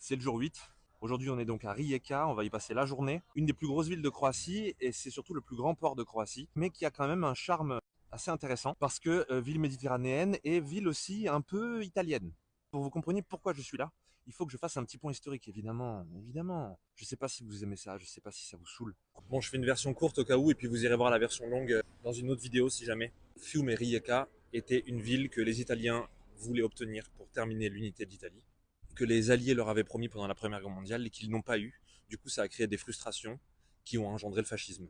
C'est le jour 8. Aujourd'hui, on est donc à Rijeka, on va y passer la journée. Une des plus grosses villes de Croatie et c'est surtout le plus grand port de Croatie, mais qui a quand même un charme assez intéressant parce que ville méditerranéenne et ville aussi un peu italienne. Pour que vous compreniez pourquoi je suis là, il faut que je fasse un petit point historique, évidemment, évidemment. Je sais pas si vous aimez ça, je sais pas si ça vous saoule. Bon, je fais une version courte au cas où et puis vous irez voir la version longue dans une autre vidéo si jamais. Fiume et Rijeka était une ville que les Italiens voulaient obtenir pour terminer l'unité d'Italie, que les Alliés leur avaient promis pendant la Première Guerre mondiale et qu'ils n'ont pas eu. Du coup, ça a créé des frustrations qui ont engendré le fascisme.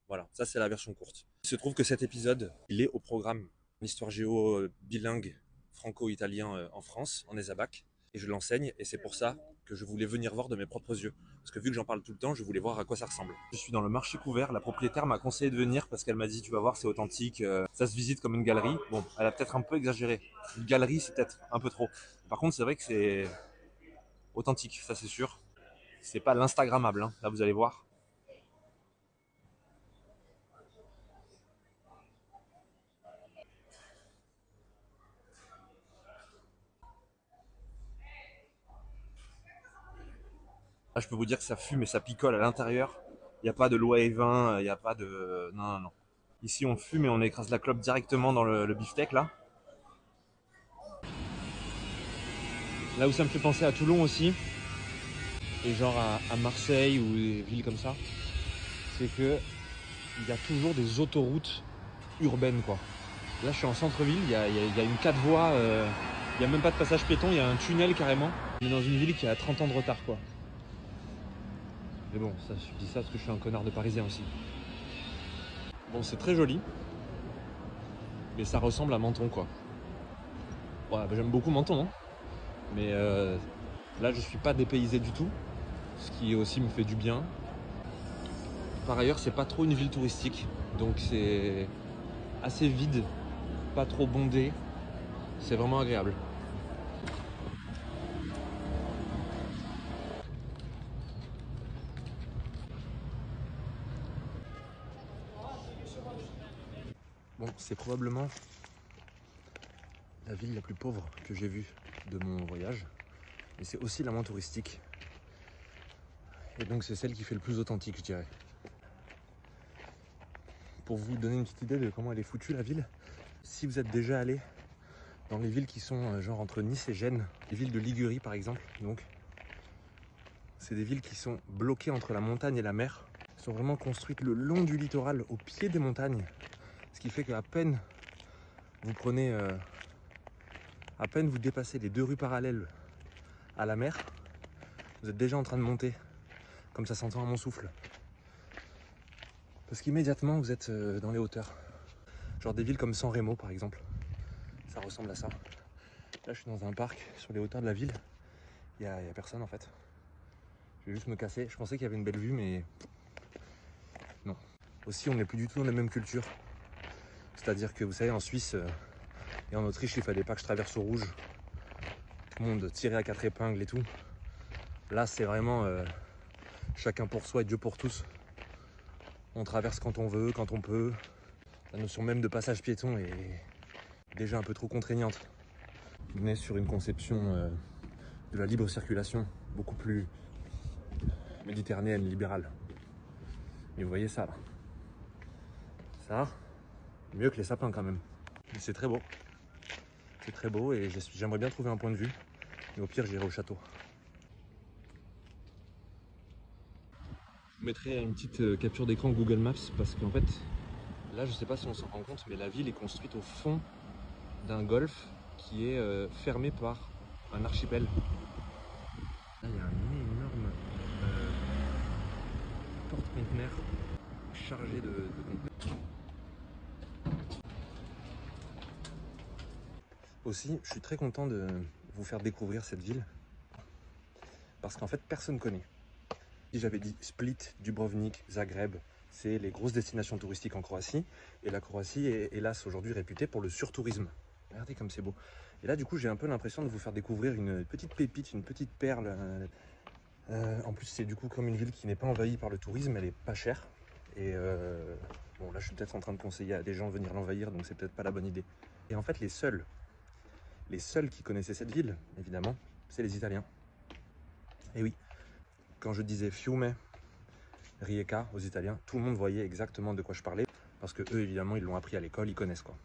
Voilà, ça c'est la version courte. Il se trouve que cet épisode, il est au programme Histoire géo bilingue franco-italien en France, en ESABAC, et je l'enseigne, et c'est pour ça que je voulais venir voir de mes propres yeux. Parce que vu que j'en parle tout le temps, je voulais voir à quoi ça ressemble. Je suis dans le marché couvert, la propriétaire m'a conseillé de venir parce qu'elle m'a dit, tu vas voir, c'est authentique, ça se visite comme une galerie. Bon, elle a peut-être un peu exagéré. Une galerie, c'est peut-être un peu trop. Par contre, c'est vrai que c'est authentique, ça c'est sûr. C'est pas l'instagrammable, hein. Là vous allez voir. Là je peux vous dire que ça fume et ça picole à l'intérieur. Il n'y a pas de loi E20, il n'y a pas de... Non, non, non. Ici on fume et on écrase la clope directement dans le beefsteak là. Là où ça me fait penser à Toulon aussi, et genre à Marseille ou des villes comme ça, c'est que il y a toujours des autoroutes urbaines quoi. Là je suis en centre-ville, il y a une 4 voies, il n'y a même pas de passage piéton, il y a un tunnel carrément. On est dans une ville qui a 30 ans de retard quoi. Mais bon, ça, je dis ça parce que je suis un connard de parisien aussi. Bon, c'est très joli, mais ça ressemble à Menton quoi. Ouais, bah, j'aime beaucoup Menton, hein. Mais là je suis pas dépaysé du tout, ce qui aussi me fait du bien. Par ailleurs, c'est pas trop une ville touristique, donc c'est assez vide, pas trop bondé, c'est vraiment agréable. Bon, c'est probablement la ville la plus pauvre que j'ai vue de mon voyage, mais c'est aussi la moins touristique. Et donc c'est celle qui fait le plus authentique, je dirais. Pour vous donner une petite idée de comment elle est foutue la ville, si vous êtes déjà allé dans les villes qui sont genre entre Nice et Gênes, les villes de Ligurie par exemple, donc c'est des villes qui sont bloquées entre la montagne et la mer, sont vraiment construites le long du littoral, au pied des montagnes, ce qui fait qu'à peine vous prenez, à peine vous dépassez les 2 rues parallèles à la mer, vous êtes déjà en train de monter, comme ça s'entend à mon souffle. Parce qu'immédiatement vous êtes dans les hauteurs. Genre des villes comme San Remo par exemple, ça ressemble à ça. Là je suis dans un parc sur les hauteurs de la ville, il y a personne en fait. Je vais juste me casser, je pensais qu'il y avait une belle vue mais non. Aussi on n'est plus du tout dans la même culture. C'est-à-dire que vous savez en Suisse et en Autriche il fallait pas que je traverse au rouge. Tout le monde tirait à 4 épingles et tout. Là c'est vraiment chacun pour soi et Dieu pour tous. On traverse quand on veut, quand on peut. La notion même de passage piéton est déjà un peu trop contraignante. On est sur une conception de la libre circulation beaucoup plus méditerranéenne, libérale. Et vous voyez ça là. Ça, mieux que les sapins quand même. Mais c'est très beau. C'est très beau et j'aimerais bien trouver un point de vue. Et au pire j'irai au château. Je vous mettrai une petite capture d'écran Google Maps parce qu'en fait, là je sais pas si on s'en rend compte, mais la ville est construite au fond d'un golfe qui est fermé par un archipel. Là, il y a un énorme porte-conteneur chargé de conteneurs. Aussi, je suis très content de vous faire découvrir cette ville parce qu'en fait, personne ne connaît. Si j'avais dit Split, Dubrovnik, Zagreb, c'est les grosses destinations touristiques en Croatie. Et la Croatie est hélas aujourd'hui réputée pour le surtourisme. Regardez comme c'est beau. Et là, du coup, j'ai un peu l'impression de vous faire découvrir une petite pépite, une petite perle. En plus, c'est du coup comme une ville qui n'est pas envahie par le tourisme, elle est pas chère. Et bon, là, je suis peut-être en train de conseiller à des gens de venir l'envahir, donc c'est peut-être pas la bonne idée. Et en fait, les seuls qui connaissaient cette ville, évidemment, c'est les Italiens. Et oui, quand je disais fiume, Rijeka aux Italiens, tout le monde voyait exactement de quoi je parlais, parce que eux évidemment ils l'ont appris à l'école, ils connaissent quoi.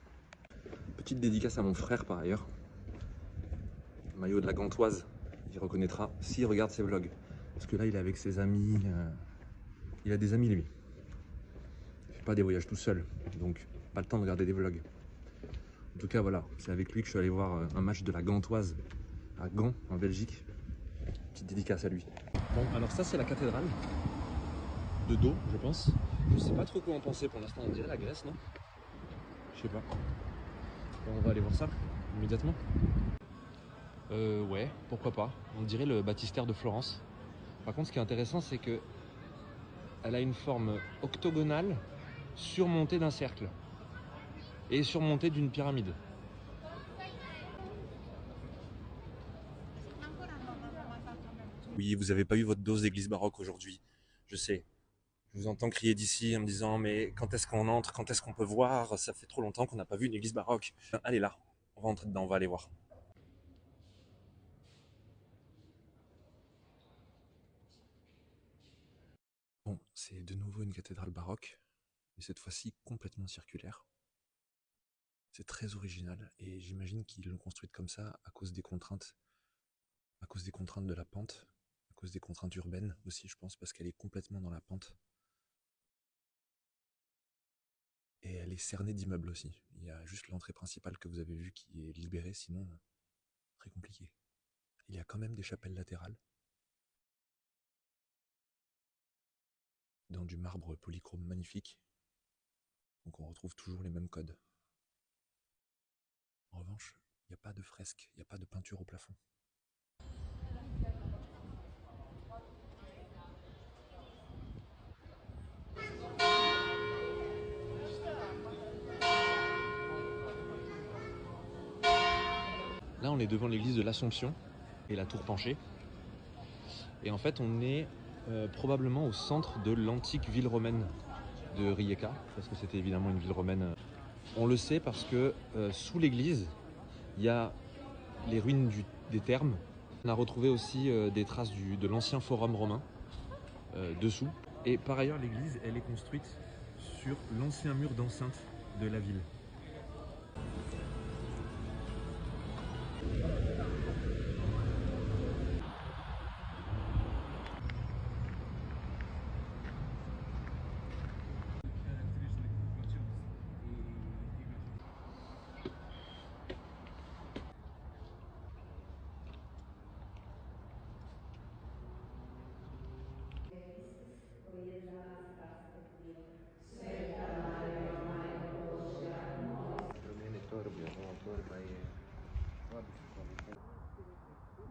Petite dédicace à mon frère par ailleurs, maillot de la Gantoise, il reconnaîtra s'il regarde ses vlogs, parce que là il est avec ses amis, il a des amis lui, il fait pas des voyages tout seul, donc pas le temps de regarder des vlogs. En tout cas voilà, c'est avec lui que je suis allé voir un match de la Gantoise à Gand en Belgique, petite dédicace à lui. Bon alors ça c'est la cathédrale, de dos je pense, je sais pas trop quoi en penser pour l'instant, on dirait la Grèce non? Je sais pas. Bon, on va aller voir ça immédiatement. Ouais, pourquoi pas. On dirait le baptistère de Florence. Par contre, ce qui est intéressant, c'est que elle a une forme octogonale surmontée d'un cercle et surmontée d'une pyramide. Oui, vous n'avez pas eu votre dose d'église baroque aujourd'hui. Je sais. Je vous entends crier d'ici en me disant mais quand est-ce qu'on entre, quand est-ce qu'on peut voir? Ça fait trop longtemps qu'on n'a pas vu une église baroque. Allez là, on va entrer dedans, on va aller voir. Bon, c'est de nouveau une cathédrale baroque, mais cette fois-ci complètement circulaire. C'est très original et j'imagine qu'ils l'ont construite comme ça à cause des contraintes de la pente, à cause des contraintes urbaines aussi, je pense, parce qu'elle est complètement dans la pente. Et elle est cernée d'immeubles aussi. Il y a juste l'entrée principale que vous avez vue qui est libérée, sinon très compliqué. Il y a quand même des chapelles latérales dans du marbre polychrome magnifique. Donc on retrouve toujours les mêmes codes. En revanche, il n'y a pas de fresque, il n'y a pas de peinture au plafond. Là, on est devant l'église de l'Assomption et la tour penchée. Et en fait, on est probablement au centre de l'antique ville romaine de Rijeka, parce que c'était évidemment une ville romaine. On le sait parce que sous l'église, il y a les ruines des thermes. On a retrouvé aussi des traces de l'ancien forum romain dessous. Et par ailleurs, l'église, elle est construite sur l'ancien mur d'enceinte de la ville.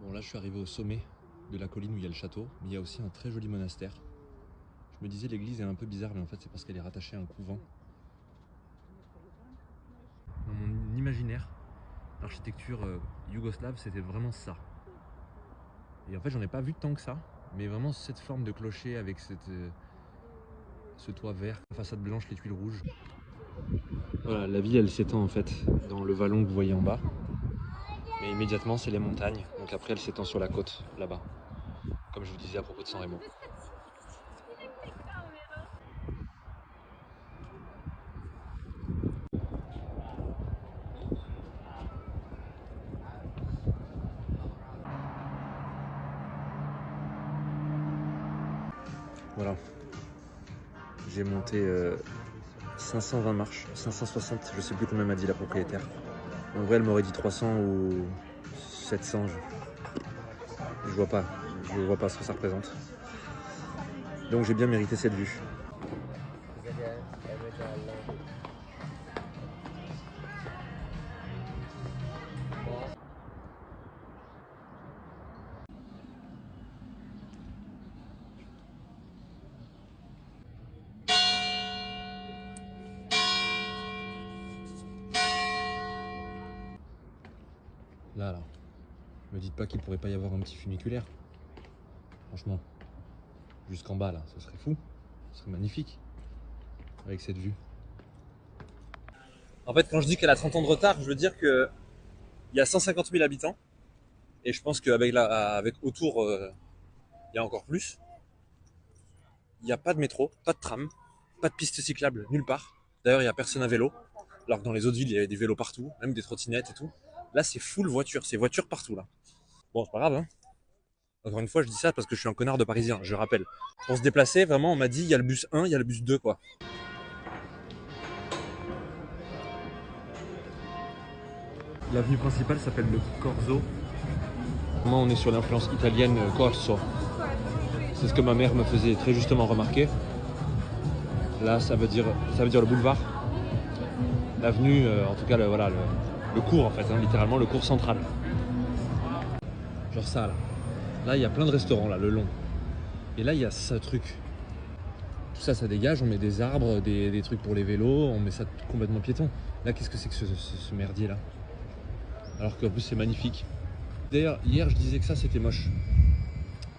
Bon là je suis arrivé au sommet de la colline où il y a le château, mais il y a aussi un très joli monastère. Je me disais l'église est un peu bizarre, mais en fait c'est parce qu'elle est rattachée à un couvent. Dans mon imaginaire, l'architecture yougoslave c'était vraiment ça. Et en fait j'en ai pas vu tant que ça, mais vraiment cette forme de clocher avec ce toit vert, la façade blanche, les tuiles rouges. Voilà, la ville elle s'étend en fait dans le vallon que vous voyez en bas. Mais immédiatement c'est les montagnes, donc après elle s'étend sur la côte là-bas, comme je vous disais à propos de San Remo. Voilà, j'ai monté 520 marches, 560, je sais plus combien m'a dit la propriétaire. En vrai elle m'aurait dit 300 ou 700, je vois pas ce que ça représente. Donc j'ai bien mérité cette vue. Là, me dites pas qu'il pourrait pas y avoir un petit funiculaire. Franchement, jusqu'en bas là, ce serait fou, ce serait magnifique, avec cette vue. En fait, quand je dis qu'elle a 30 ans de retard, je veux dire qu'il y a 150 000 habitants, et je pense qu'avec avec autour il y a encore plus. Il n'y a pas de métro, pas de tram, pas de piste cyclable nulle part. D'ailleurs, il n'y a personne à vélo. Alors que dans les autres villes, il y avait des vélos partout, même des trottinettes et tout. Là, c'est full voiture, c'est voiture partout là. Bon, c'est pas grave, hein. Encore une fois, je dis ça parce que je suis un connard de parisien, je rappelle. Pour se déplacer, vraiment, on m'a dit il y a le bus 1, il y a le bus 2, quoi. L'avenue principale s'appelle le Corso. Moi, on est sur l'influence italienne Corso. C'est ce que ma mère me faisait très justement remarquer. Là, ça veut dire le boulevard. L'avenue, en tout cas, le cours, en fait, hein, littéralement, le cours central. Genre ça, là. Là, il y a plein de restaurants, là, le long. Et là, il y a ce truc. Tout ça, ça dégage, on met des arbres, des trucs pour les vélos, on met ça complètement piéton. Là, qu'est-ce que c'est que ce merdier, là? Alors qu'en plus, c'est magnifique. D'ailleurs, hier, je disais que ça, c'était moche.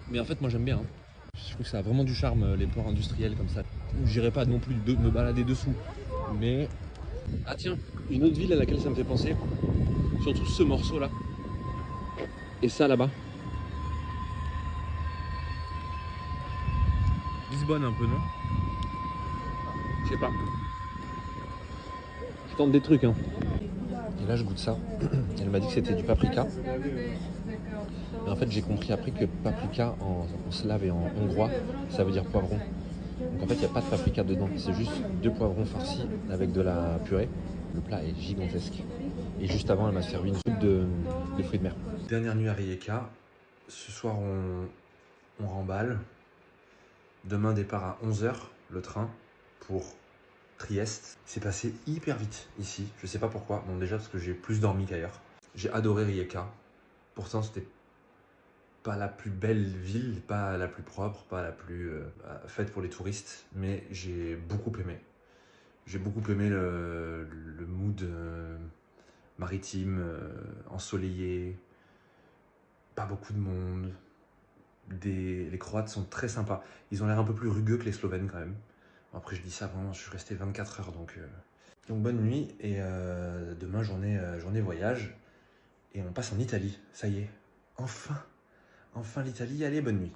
Mais en fait, moi, j'aime bien. Hein. Je trouve que ça a vraiment du charme, les ports industriels comme ça. J'irai pas non plus me balader dessous. Mais... Ah tiens, une autre ville à laquelle ça me fait penser. Surtout ce morceau-là. Et ça, là-bas. Lisbonne, un peu, non? Je sais pas. Je tente des trucs, hein. Et là, je goûte ça. Elle m'a dit que c'était du paprika. Et en fait, j'ai compris après que paprika en slave et en hongrois, ça veut dire poivron. Donc en fait, il n'y a pas de paprika dedans. C'est juste 2 poivrons farcis avec de la purée. Le plat est gigantesque. Et juste avant, elle m'a servi une soupe de fruits de mer. Dernière nuit à Rijeka. Ce soir, on remballe. Demain, départ à 11 h, le train, pour Trieste. C'est passé hyper vite ici. Je sais pas pourquoi. Bon, déjà parce que j'ai plus dormi qu'ailleurs. J'ai adoré Rijeka. Pourtant, c'était pas la plus belle ville, pas la plus propre, pas la plus faite pour les touristes, mais j'ai beaucoup aimé. J'ai beaucoup aimé le mood maritime, ensoleillé, pas beaucoup de monde. Les Croates sont très sympas. Ils ont l'air un peu plus rugueux que les Slovènes quand même. Bon, après je dis ça, vraiment, je suis resté 24 heures, donc bonne nuit, et demain journée voyage, et on passe en Italie, ça y est, enfin l'Italie, allez, bonne nuit.